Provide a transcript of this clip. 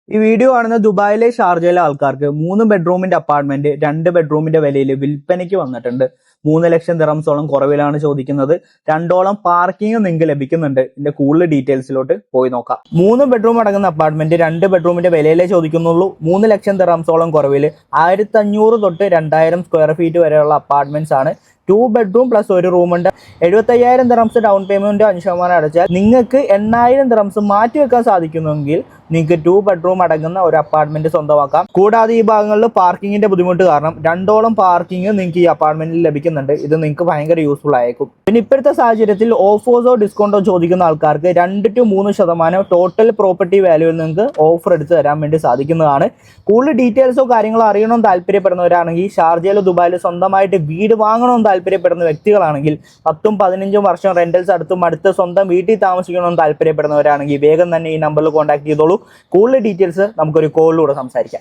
ഈ വീഡിയോ കാണുന്ന ദുബായിലെ ഷാർജയിലെ ആൾക്കാർക്ക് 3 ബെഡ്റൂമിന്റെ അപ്പാർട്ട്മെന്റ് 2 ബെഡ്റൂമിന്റെ വിലയിൽ വിൽപ്പനയ്ക്ക് വന്നിട്ടുണ്ട്. 3 ലക്ഷം ദിറംസോളം കുറവിലാണ് ചോദിക്കുന്നത്. 2ഓളം പാർക്കിംഗ് നിങ്ങൾക്ക് ലഭിക്കുന്നുണ്ട്. ഇതിന്റെ കൂടുതൽ ഡീറ്റെയിൽസിലോട്ട് പോയി നോക്കാം. 3 ബെഡ്റൂം അടങ്ങുന്ന അപ്പാർട്ട്മെന്റ് 2 ബെഡ്റൂമിന്റെ വിലയിലേ ചോദിക്കുന്നുള്ളൂ. 3 ലക്ഷം ദിറംസോളം കുറവിൽ 1500 തൊട്ട് 2000 സ്ക്വയർ ഫീറ്റ് വരെയുള്ള അപ്പാർട്ട്മെന്റ്സ് ആണ്. 2 ബെഡ്റൂം പ്ലസ് ഒരു റൂമുണ്ട്. 75,000 ദിറംസ് ഡൗൺ പേയ്മെന്റ് 5% അടച്ചാൽ നിങ്ങൾക്ക് 8,000 ദിറംസ് മാറ്റി വെക്കാൻ സാധിക്കുമെങ്കിൽ നിങ്ങൾക്ക് 2 ബെഡ്റൂം അടങ്ങുന്ന ഒരു അപ്പാർട്ട്മെന്റ് സ്വന്തമാക്കാം. കൂടാതെ ഈ ഭാഗങ്ങളിൽ പാർക്കിങ്ങിന്റെ ബുദ്ധിമുട്ട് കാരണം 2ഓളം പാർക്കിംഗ് നിങ്ങൾക്ക് ഈ അപ്പാർട്ട്മെന്റിൽ ലഭിക്കുന്നുണ്ട്. ഇത് നിങ്ങൾക്ക് ഭയങ്കര യൂസ്ഫുൾ ആയേക്കും. പിന്നെ ഇപ്പോഴത്തെ സാഹചര്യത്തിൽ ഓഫേഴ്സോ ഡിസ്കൗണ്ടോ ചോദിക്കുന്ന ആൾക്കാർക്ക് 2 to 3% ടോട്ടൽ പ്രോപ്പർട്ടി വാല്യൂവിൽ നിങ്ങൾക്ക് ഓഫർ എടുത്ത് തരാൻ വേണ്ടി സാധിക്കുന്നതാണ്. കൂടുതൽ ഡീറ്റെയിൽസോ കാര്യങ്ങളോ അറിയണമെന്ന് താല്പര്യപ്പെടുന്നവരാണെങ്കിൽ ഷാർജയിലോ ദുബായിലോ സ്വന്തമായിട്ട് വീട് വാങ്ങണമെന്ന് താല്പര്യപ്പെടുന്ന വ്യക്തികളാണെങ്കിൽ 10-15 വർഷം റെന്റൽസ് അടുത്ത് സ്വന്തം വീട്ടിൽ താമസിക്കണമെന്ന് താല്പര്യപ്പെടുന്നവരാണെങ്കിൽ വേഗം തന്നെ ഈ നമ്പറിൽ കോൺടാക്ട് ചെയ്തോളൂ. കൂടുതൽ ഡീറ്റെയിൽസ് നമുക്കൊരു കോളിലൂടെ സംസാരിക്കാം.